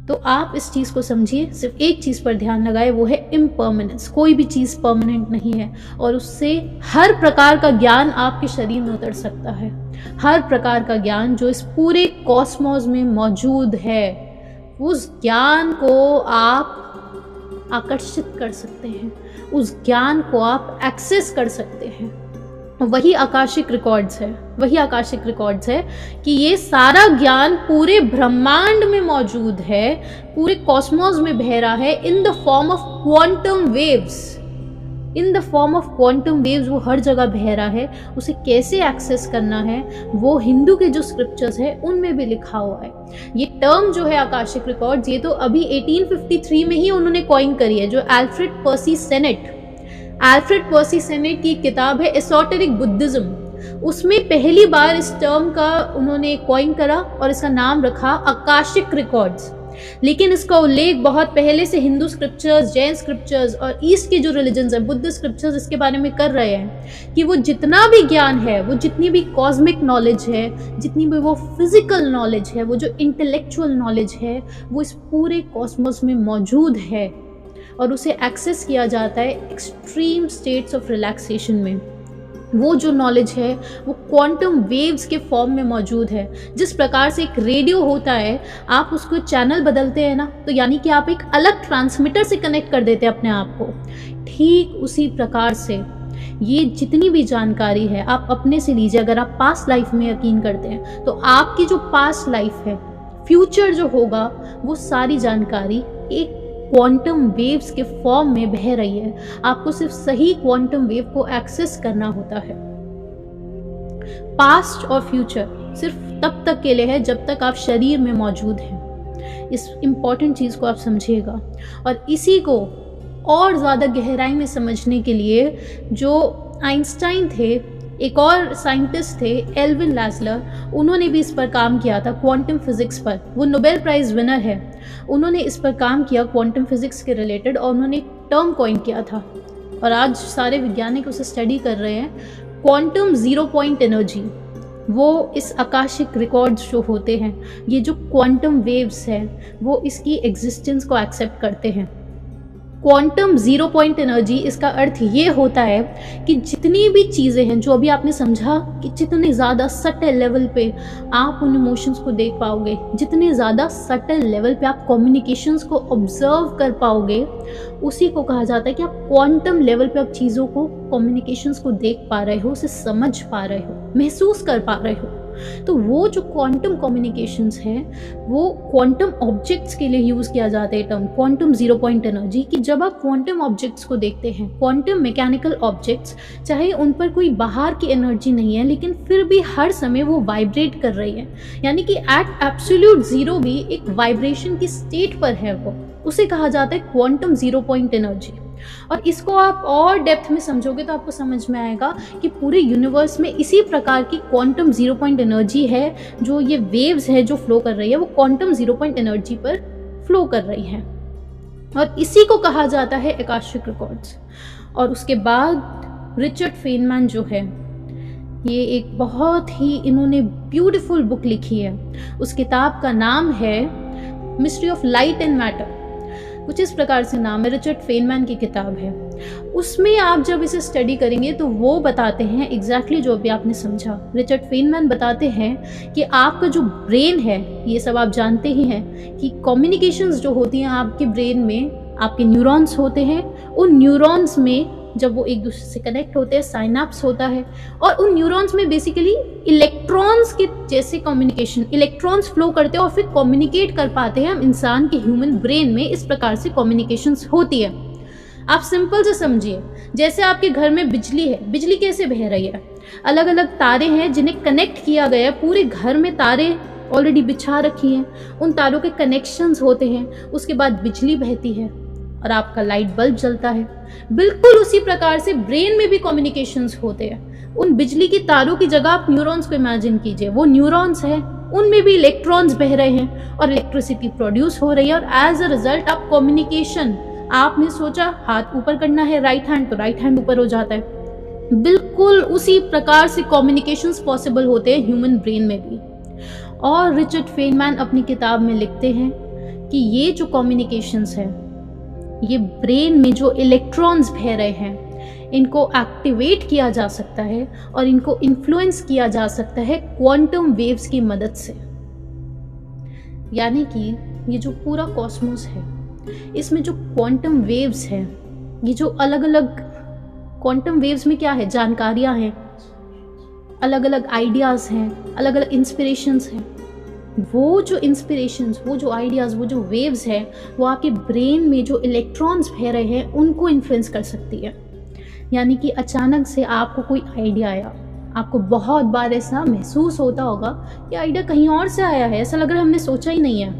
तो आप इस चीज़ को समझिए, सिर्फ एक चीज़ पर ध्यान लगाए, वो है इम्पर्मानेंस। कोई भी चीज़ परमानेंट नहीं है और उससे हर प्रकार का ज्ञान आपके शरीर में उतर सकता है। हर प्रकार का ज्ञान जो इस पूरे कॉस्मोस में मौजूद है, उस ज्ञान को आप आकर्षित कर सकते हैं, उस ज्ञान को आप एक्सेस कर सकते हैं। वही आकाशिक रिकॉर्ड्स है कि ये सारा ज्ञान पूरे ब्रह्मांड में मौजूद है, पूरे कॉस्मोस में बह रहा है in the form of quantum waves. वो हर जगह बह रहा है। उसे कैसे एक्सेस करना है वो हिंदू के जो स्क्रिप्चर्स है उनमें भी लिखा हुआ है। ये टर्म जो है आकाशिक रिकॉर्ड्स, ये तो अभी 1853 में ही उन्होंने कॉइन करी है, जो अल्फ्रेड पर्सी सेनेट की किताब है एसोटेरिक बुद्धिज्म। उसमें पहली बार इस टर्म का उन्होंने कॉइन करा और इसका नाम रखा आकाशिक रिकॉर्ड्स। लेकिन इसका उल्लेख बहुत पहले से हिंदू स्क्रिप्चर्स, जैन स्क्रिप्चर्स और ईस्ट के जो रिलीजन्स है, बुद्ध स्क्रिप्चर्स, इसके बारे में कर रहे हैं कि वो जितना भी ज्ञान है, वो जितनी भी कॉस्मिक नॉलेज है, जितनी भी वो फिजिकल नॉलेज है, वो जो इंटेलेक्चुअल नॉलेज है, वो इस पूरे कॉस्मोस में मौजूद है और उसे एक्सेस किया जाता है एक्सट्रीम स्टेट्स ऑफ रिलैक्सेशन में। वो जो नॉलेज है वो क्वांटम वेव्स के फॉर्म में मौजूद है। जिस प्रकार से एक रेडियो होता है, आप उसको चैनल बदलते हैं ना, तो यानी कि आप एक अलग ट्रांसमीटर से कनेक्ट कर देते हैं अपने आप को। ठीक उसी प्रकार से ये जितनी भी जानकारी है आप अपने से लीजिए। अगर आप पास्ट लाइफ में यकीन करते हैं तो आपकी जो पास्ट लाइफ है, फ्यूचर जो होगा, वो सारी जानकारी एक क्वांटम वेव्स के फॉर्म में बह रही है। आपको सिर्फ सही क्वांटम वेव को एक्सेस करना होता है। पास्ट और फ्यूचर सिर्फ तब तक के लिए है जब तक आप शरीर में मौजूद हैं। इस इम्पॉर्टेंट चीज़ को आप समझिएगा। और इसी को और ज़्यादा गहराई में समझने के लिए जो आइंस्टाइन थे, एक और साइंटिस्ट थे एल्विन लैसलर, उन्होंने भी इस पर काम किया था, क्वांटम फिजिक्स पर। वो नोबेल प्राइज विनर है। उन्होंने इस पर काम किया क्वांटम फिजिक्स के रिलेटेड और उन्होंने एक टर्म कॉइन किया था और आज सारे वैज्ञानिक उसे स्टडी कर रहे हैं, क्वांटम जीरो पॉइंट एनर्जी। वो इस आकाशिक रिकॉर्ड्स जो होते हैं, ये जो क्वांटम वेव्स हैं, वो इसकी एग्जिस्टेंस को एक्सेप्ट करते हैं। क्वांटम जीरो पॉइंट एनर्जी, इसका अर्थ ये होता है कि जितनी भी चीज़ें हैं जो अभी आपने समझा कि जितने ज़्यादा सटल लेवल पे आप उन इमोशंस को देख पाओगे, जितने ज़्यादा सटल लेवल पे आप कम्युनिकेशंस को ऑब्जर्व कर पाओगे, उसी को कहा जाता है कि आप क्वांटम लेवल पे आप चीज़ों को, कम्युनिकेशंस को देख पा रहे हो, उसे समझ पा रहे हो, महसूस कर पा रहे हो। तो वो जो क्वांटम कम्युनिकेशंस है, वो क्वांटम ऑब्जेक्ट्स के लिए यूज़ किया जाता है term quantum zero point energy. कि जब आप क्वांटम ऑब्जेक्ट्स को देखते हैं, क्वांटम मैकेनिकल ऑब्जेक्ट्स, चाहे उन पर कोई बाहर की एनर्जी नहीं है, लेकिन फिर भी हर समय वो वाइब्रेट कर रही है, यानी कि एट एब्सोल्यूट जीरो भी एक वाइब्रेशन की स्टेट पर है, वो उसे कहा जाता है क्वांटम जीरो पॉइंट एनर्जी। और इसको आप और डेप्थ में समझोगे तो आपको समझ में आएगा कि पूरे यूनिवर्स में इसी प्रकार की क्वांटम जीरो पॉइंट एनर्जी है। जो ये वेव्स है जो फ्लो कर रही है, वो क्वांटम जीरो पॉइंट एनर्जी पर फ्लो कर रही है और इसी को कहा जाता है आकाशिक रिकॉर्ड्स। और उसके बाद रिचर्ड फेनमैन जो है, ये एक बहुत ही इन्होंने ब्यूटीफुल बुक लिखी है। उस किताब का नाम है mystery of light and matter, कुछ इस प्रकार से नाम है, रिचर्ड फेनमैन की किताब है। उसमें आप जब इसे स्टडी करेंगे तो वो बताते हैं एग्जैक्टली जो अभी आपने समझा। रिचर्ड फेनमैन बताते हैं कि आपका जो ब्रेन है, ये सब आप जानते ही हैं कि कम्युनिकेशंस जो होती हैं आपके ब्रेन में, आपके न्यूरॉन्स होते हैं, उन न्यूरॉन्स में जब वो एक दूसरे से कनेक्ट होते हैं, साइनैप्स होता है और उन न्यूरॉन्स में बेसिकली इलेक्ट्रॉन्स के जैसे कम्युनिकेशन, इलेक्ट्रॉन्स फ्लो करते हैं और फिर कम्युनिकेट कर पाते हैं हम इंसान के ह्यूमन ब्रेन में। इस प्रकार से कम्युनिकेशंस होती है। आप सिंपल से समझिए, जैसे आपके घर में बिजली है, बिजली कैसे बह रही है, अलग अलग तारे हैं जिन्हें कनेक्ट किया गया है, पूरे घर में तारे ऑलरेडी बिछा रखी हैं, उन तारों के कनेक्शंस होते हैं, उसके बाद बिजली बहती है और आपका लाइट बल्ब जलता है। बिल्कुल उसी प्रकार से ब्रेन में भी कम्युनिकेशंस होते हैं। उन बिजली की तारों की जगह आप न्यूरॉन्स को इमेजिन कीजिए, वो न्यूरॉन्स हैं, उनमें भी इलेक्ट्रॉन्स बह रहे हैं और इलेक्ट्रिसिटी प्रोड्यूस हो रही है और एज अ रिजल्ट आप कम्युनिकेशन, आपने सोचा हाथ ऊपर करना है राइट हैंड, तो राइट हैंड ऊपर हो जाता है। बिल्कुल उसी प्रकार से कम्युनिकेशंस पॉसिबल होते हैं ह्यूमन ब्रेन में भी। और रिचर्ड फेनमैन अपनी किताब में लिखते हैं कि ये जो कम्युनिकेशंस है, ये ब्रेन में जो इलेक्ट्रॉन्स बह रहे हैं, इनको एक्टिवेट किया जा सकता है और इनको इन्फ्लुएंस किया जा सकता है क्वांटम वेव्स की मदद से। यानी कि ये जो पूरा कॉस्मोस है, इसमें जो क्वांटम वेव्स हैं, ये जो अलग अलग क्वांटम वेव्स में क्या है, जानकारियां हैं, अलग अलग आइडियाज़ हैं, अलग अलग इंस्पिरेशंस हैं। वो जो इंस्पिरेशंस, वो जो आइडियाज़, वो जो वेव्स हैं, वो आपके ब्रेन में जो इलेक्ट्रॉन्स बह रहे हैं उनको इन्फ्लुएंस कर सकती है। यानी कि अचानक से आपको कोई आइडिया आया, आपको बहुत बार ऐसा महसूस होता होगा कि आइडिया कहीं और से आया है, ऐसा लग रहा है हमने सोचा ही नहीं है,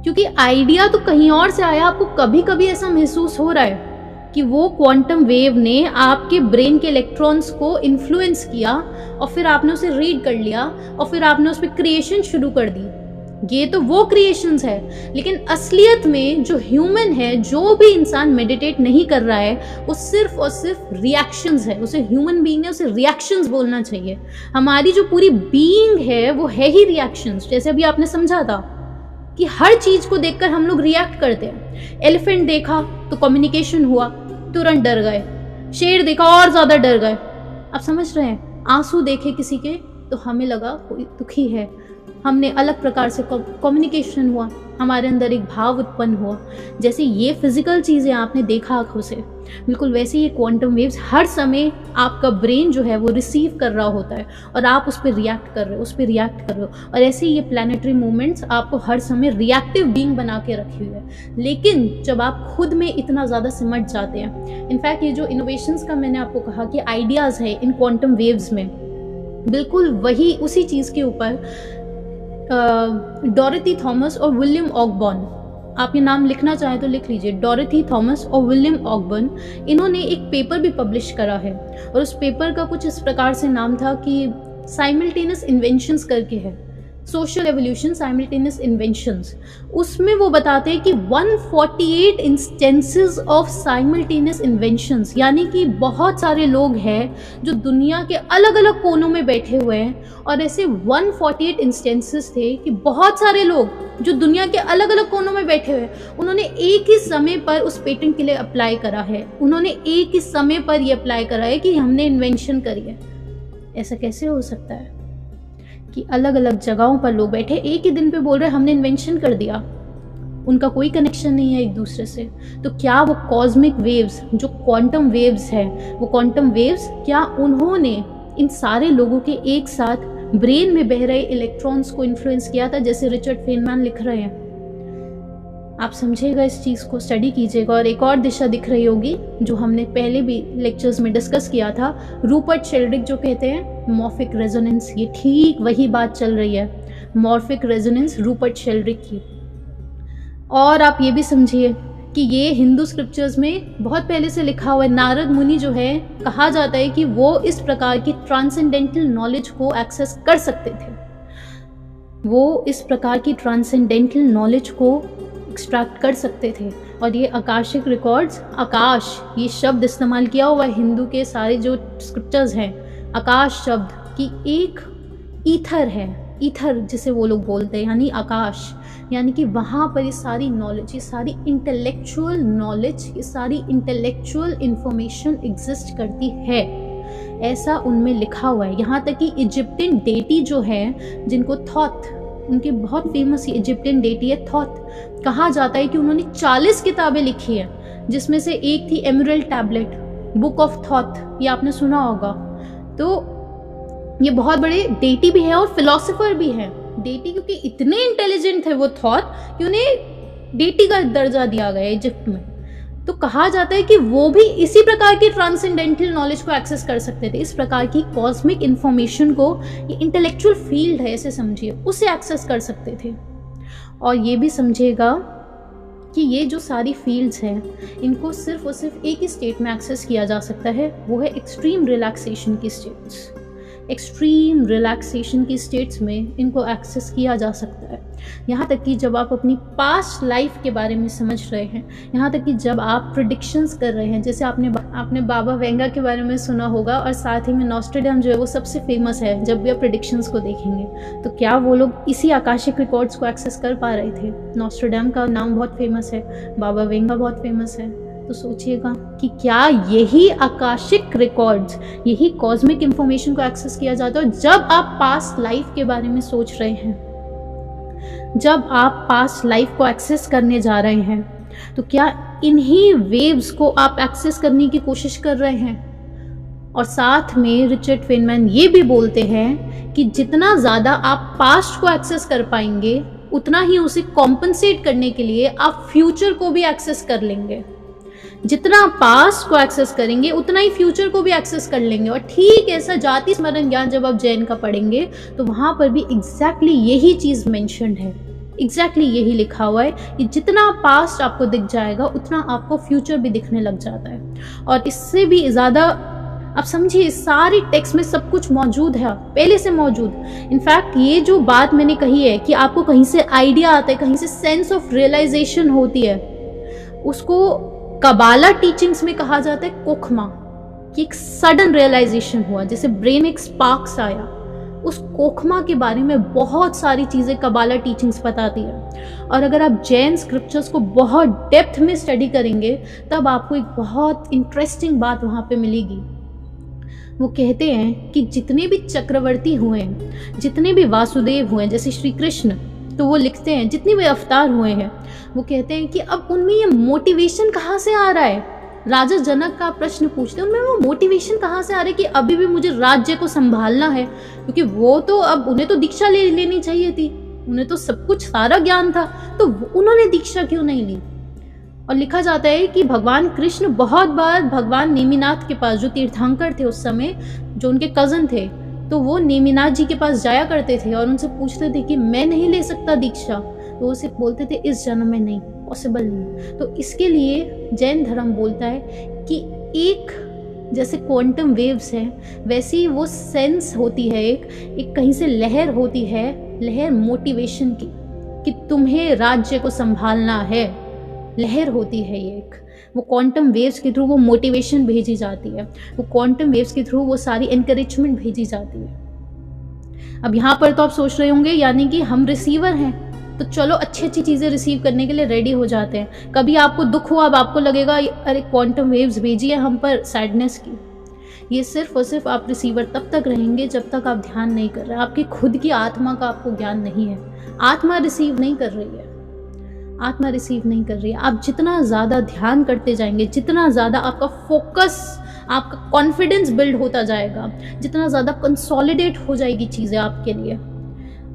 क्योंकि आइडिया तो कहीं और से आया। आपको कभी कभी ऐसा महसूस हो रहा है कि वो क्वांटम वेव ने आपके ब्रेन के इलेक्ट्रॉन्स को इन्फ्लुएंस किया और फिर आपने उसे रीड कर लिया और फिर आपने उस पर क्रिएशन शुरू कर दी। ये तो वो क्रिएशंस है, लेकिन असलियत में जो ह्यूमन है, जो भी इंसान मेडिटेट नहीं कर रहा है, वो सिर्फ और सिर्फ रिएक्शंस है। उसे ह्यूमन बीइंग है, उसे रिएक्शंस बोलना चाहिए। हमारी जो पूरी बीइंग है वो है ही रिएक्शंस। जैसे अभी आपने समझा था कि हर चीज को देखकर हम लोग रिएक्ट करते हैं। एलिफेंट देखा तो कम्युनिकेशन हुआ, तुरंत डर गए। शेर देखा और ज्यादा डर गए। आप समझ रहे हैं? आंसू देखे किसी के तो हमें लगा कोई दुखी है, हमने अलग प्रकार से कम्युनिकेशन हुआ, हमारे अंदर एक भाव उत्पन्न हुआ। जैसे ये फिजिकल चीजें आपने देखा आंखों से, बिल्कुल वैसे ये क्वांटम वेव्स हर समय आपका ब्रेन जो है वो रिसीव कर रहा होता है और आप उस पर रिएक्ट कर रहे हो, उस पर रिएक्ट कर रहे हो। और ऐसे ही ये प्लानिटरी मूवमेंट्स आपको हर समय रिएक्टिव बीइंग बना के रखी हुई है। लेकिन जब आप खुद में इतना ज़्यादा सिमट जाते हैं, इनफैक्ट ये जो इनोवेशंस का मैंने आपको कहा कि आइडियाज़ है इन क्वांटम वेव्स में, बिल्कुल वही उसी चीज़ के ऊपर डोरेथी थॉमस और विलियम ऑकबर्न, आप ये नाम लिखना चाहें तो लिख लीजिए, डोरेथी थॉमस और विलियम ऑकबर्न, इन्होंने एक पेपर भी पब्लिश करा है। और उस पेपर का कुछ इस प्रकार से नाम था कि साइमल्टेनियस इन्वेंशंस करके है, सोशल एवोल्यूशन साइमल्टेनियस इन्वेंशंस। उसमें वो बताते हैं कि 148 इंस्टेंसेस ऑफ साइमल्टेनियस इन्वेंशंस, यानी कि बहुत सारे लोग हैं जो दुनिया के अलग अलग कोनों में बैठे हुए हैं। और ऐसे 148 इंस्टेंसेस थे कि बहुत सारे लोग जो दुनिया के अलग अलग कोनों में बैठे हुए हैं, उन्होंने एक ही समय पर उस पेटेंट के लिए अप्लाई करा है। उन्होंने एक ही समय पर ये अप्लाई करा है कि हमने इन्वेंशन करी है। ऐसा कैसे हो सकता है कि अलग अलग जगहों पर लोग बैठे एक ही दिन पे बोल रहे हैं हमने इन्वेंशन कर दिया, उनका कोई कनेक्शन नहीं है एक दूसरे से? तो क्या वो कॉस्मिक वेव्स, जो क्वांटम वेव्स है, वो क्वांटम वेव्स क्या उन्होंने इन सारे लोगों के एक साथ ब्रेन में बह रहे इलेक्ट्रॉन्स को इन्फ्लुएंस किया था, जैसे रिचर्ड फेनमैन लिख रहे हैं? आप समझिएगा, इस चीज़ को स्टडी कीजिएगा। और एक और दिशा दिख रही होगी जो हमने पहले भी लेक्चर्स में डिस्कस किया था, रूपर्ट शेल्ड्रिक जो कहते हैं मॉर्फिक रेजोनेंस, ये ठीक वही बात चल रही है, मॉर्फिक रेजोनेंस रूपर्ट शेल्ड्रिक की। और आप ये भी समझिए कि ये हिंदू स्क्रिप्चर्स में बहुत पहले से लिखा हुआ है। नारद मुनि जो है, कहा जाता है कि वो इस प्रकार की ट्रांसेंडेंटल नॉलेज को एक्सेस कर सकते थे। वो इस प्रकार की ट्रांसेंडेंटल नॉलेज को एक्सट्रैक्ट कर सकते थे। और ये आकाशिक रिकॉर्ड्स, आकाश ये शब्द इस्तेमाल किया हुआ है हिंदू के सारे जो स्क्रिप्चर्स हैं, आकाश शब्द की एक ईथर है, ईथर जिसे वो लोग बोलते हैं, यानी आकाश। यानी कि वहाँ पर ये सारी नॉलेज, ये सारी इंटेलेक्चुअल नॉलेज, ये सारी इंटेलेक्चुअल इंफॉर्मेशन एग्जिस्ट करती है, ऐसा उनमें लिखा हुआ है। यहाँ तक कि इजिप्टियन डेटी जो है, जिनको थॉथ, उनकी बहुत फेमस इजिप्टियन डेटी है थॉथ, कहा जाता है कि उन्होंने 40 किताबें लिखी हैं, जिसमें से एक थी emerald tablet, book of Thoth, ये आपने सुना होगा। तो ये बहुत बड़े डेटी भी है और फिलोसोफर भी है डेटी, क्योंकि इतने इंटेलिजेंट थे वो थॉथ कि उन्हें डेटी का दर्जा दिया गया इजिप्ट में। तो कहा जाता है कि वो भी इसी प्रकार की ट्रांसेंडेंटल नॉलेज को एक्सेस कर सकते थे। इस प्रकार की कॉस्मिक इंफॉर्मेशन को, ये इंटेलेक्चुअल फील्ड है ऐसे समझिए, उसे एक्सेस कर सकते थे। और ये भी समझिएगा कि ये जो सारी फील्ड्स हैं, इनको सिर्फ और सिर्फ एक ही स्टेट में एक्सेस किया जा सकता है, वो है एक्सट्रीम रिलैक्सेशन की स्टेट्स। एक्सट्रीम रिलैक्सेशन की स्टेट्स में इनको एक्सेस किया जा सकता है। यहाँ तक कि जब आप अपनी पास्ट लाइफ के बारे में समझ रहे हैं, यहाँ तक कि जब आप प्रेडिक्शंस कर रहे हैं, जैसे आपने बाबा वेंगा के बारे में सुना होगा, और साथ ही में नॉस्ट्रेडम जो है वो सबसे फेमस है। जब भी आप प्रेडिक्शंस को देखेंगे तो क्या वो लोग इसी आकाशिक रिकॉर्ड्स को एक्सेस कर पा रहे थे? नॉस्ट्रेडम का नाम बहुत फेमस है, बाबा वेंगा बहुत फेमस है। तो सोचिएगा कि क्या यही आकाशिक रिकॉर्ड्स, यही कॉस्मिक इंफॉर्मेशन को एक्सेस किया जाता है जब आप पास्ट लाइफ के बारे में सोच रहे हैं, जब आप पास्ट लाइफ को एक्सेस करने जा रहे हैं, तो क्या इन्हीं वेव्स को आप एक्सेस करने की कोशिश कर रहे हैं? और साथ में रिचर्ड फेनमैन ये भी बोलते हैं कि जितना ज़्यादा आप पास्ट को एक्सेस कर पाएंगे, उतना ही उसे कॉम्पनसेट करने के लिए आप फ्यूचर को भी एक्सेस कर लेंगे। जितना पास्ट को एक्सेस करेंगे उतना ही फ्यूचर को भी एक्सेस कर लेंगे। और ठीक ऐसा जाति स्मरण ज्ञान जब आप जैन का पढ़ेंगे तो वहाँ पर भी एग्जैक्टली यही चीज़ मेंशन्ड है, एग्जैक्टली यही लिखा हुआ है कि जितना पास्ट आपको दिख जाएगा उतना आपको फ्यूचर भी दिखने लग जाता है। और इससे भी ज़्यादा आप समझिए, सारी टेक्स्ट में सब कुछ मौजूद है, पहले से मौजूद। इनफैक्ट ये जो बात मैंने कही है कि आपको कहीं से आइडिया आता है, कहीं से सेंस ऑफ रियलाइजेशन होती है, उसको कबाला टीचिंग्स में कहा जाता है कोखमा, कि एक सडन रियलाइजेशन हुआ, जैसे ब्रेन एक स्पार्क्स आया। उस कोखमा के बारे में बहुत सारी चीज़ें कबाला टीचिंग्स बताती है। और अगर आप जैन स्क्रिप्चर्स को बहुत डेप्थ में स्टडी करेंगे तब आपको एक बहुत इंटरेस्टिंग बात वहाँ पे मिलेगी। वो कहते हैं कि जितने भी चक्रवर्ती हुए हैं, जितने भी वासुदेव हुए हैं, जैसे श्री कृष्ण, तो वो लिखते हैं जितने भी अवतार हुए हैं, वो कहते हैं कि अब उनमें ये मोटिवेशन कहाँ से आ रहा है। राजा जनक का प्रश्न पूछते हैं, उनमें वो मोटिवेशन कहाँ से आ रहा है कि अभी भी मुझे राज्य को संभालना है, क्योंकि वो तो अब उन्हें तो दीक्षा लेनी चाहिए थी, उन्हें तो सब कुछ सारा ज्ञान था, तो उन्होंने दीक्षा क्यों नहीं ली। और लिखा जाता है कि भगवान कृष्ण बहुत बार भगवान नेमिनाथ के पास, जो तीर्थंकर थे उस समय, जो उनके कज़न थे, तो वो नेमिनाथ जी के पास जाया करते थे और उनसे पूछते थे कि मैं नहीं ले सकता दीक्षा, तो उसे बोलते थे इस जन्म में नहीं, पॉसिबल नहीं। तो इसके लिए जैन धर्म बोलता है कि एक जैसे क्वांटम वेव्स हैं, वैसी वो सेंस होती है, एक कहीं से लहर होती है, लहर मोटिवेशन की, कि तुम्हें राज्य को संभालना है, लहर होती है ये एक। वो क्वांटम वेव्स के थ्रू वो मोटिवेशन भेजी जाती है, वो क्वांटम वेव्स के थ्रू वो सारी एनकरेजमेंट भेजी जाती है। अब यहाँ पर तो आप सोच रहे होंगे यानी कि हम रिसीवर हैं, तो चलो अच्छी चीज़ें रिसीव करने के लिए रेडी हो जाते हैं। कभी आपको दुख हुआ, अब आपको लगेगा अरे क्वांटम वेव्स भेजी है हम पर सैडनेस की। ये सिर्फ और सिर्फ आप रिसीवर तब तक रहेंगे जब तक आप ध्यान नहीं कर रहे, आपकी खुद की आत्मा का आपको ज्ञान नहीं है। आत्मा रिसीव नहीं कर रही है, आत्मा रिसीव नहीं कर रही है। आप जितना ज़्यादा ध्यान करते जाएंगे, जितना ज़्यादा आपका फोकस, आपका कॉन्फिडेंस बिल्ड होता जाएगा, जितना ज़्यादा कंसोलिडेट हो जाएगी चीज़ें आपके लिए,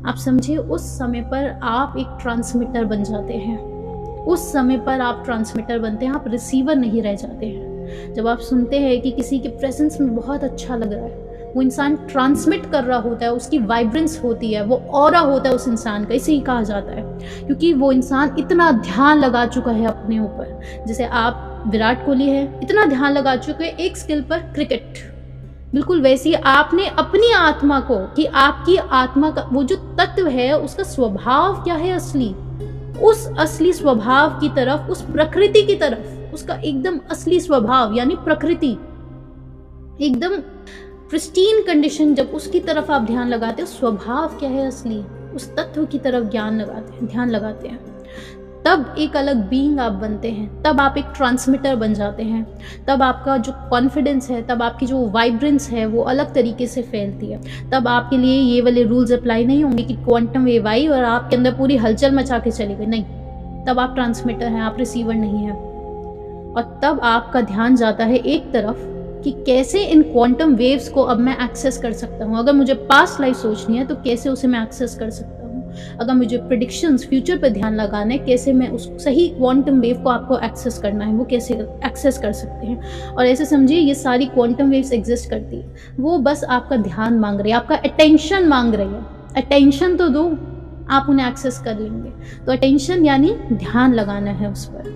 आप समझिए उस समय पर आप एक ट्रांसमीटर बन जाते हैं। उस समय पर आप ट्रांसमीटर बनते हैं, आप रिसीवर नहीं रह जाते हैं। जब आप सुनते हैं कि किसी के प्रेजेंस में बहुत अच्छा लग रहा है, वो इंसान ट्रांसमिट कर रहा होता है, उसकी वाइब्रेंस होती है, वो ऑरा होता है उस इंसान का, इसे ही कहा जाता है, क्योंकि वो इंसान इतना ध्यान लगा चुका है अपने ऊपर। जैसे आप विराट कोहली है, इतना ध्यान लगा चुके हैं एक स्किल पर, क्रिकेट, बिल्कुल वैसी आपने अपनी आत्मा को, कि आपकी आत्मा का वो जो तत्व है उसका स्वभाव क्या है असली, उस असली स्वभाव की तरफ, उस प्रकृति की तरफ, उसका एकदम असली स्वभाव यानी प्रकृति, एकदम प्रिस्टीन कंडीशन, जब उसकी तरफ आप ध्यान लगाते हो, स्वभाव क्या है असली, उस तत्व की तरफ ध्यान लगाते हैं, तब एक अलग बीइंग आप बनते हैं, तब आप एक ट्रांसमीटर बन जाते हैं, तब आपका जो कॉन्फिडेंस है, तब आपकी जो वाइब्रेंस है वो अलग तरीके से फैलती है। तब आपके लिए ये वाले रूल्स अप्लाई नहीं होंगे कि क्वांटम वेव आई और आपके अंदर पूरी हलचल मचा के चली गई, नहीं, तब आप ट्रांसमीटर हैं, आप रिसीवर नहीं हैं। और तब आपका ध्यान जाता है एक तरफ कि कैसे इन क्वांटम वेव्स को अब मैं एक्सेस कर सकता हूँ। अगर मुझे पास्ट लाइफ सोचनी है तो कैसे उसे मैं एक्सेस कर सकता हूँ, अगर मुझे प्रेडिक्शंस फ्यूचर पर ध्यान लगाना है, कैसे मैं उस सही क्वांटम वेव को आपको एक्सेस करना है, वो कैसे एक्सेस कर सकते हैं। और ऐसे समझिए ये सारी क्वांटम वेव्स एग्जिस्ट करती है, वो बस आपका ध्यान मांग रही है, आपका अटेंशन मांग रही है। अटेंशन तो दो, आप उन्हें एक्सेस कर लेंगे। तो अटेंशन यानी ध्यान लगाना है उस पर।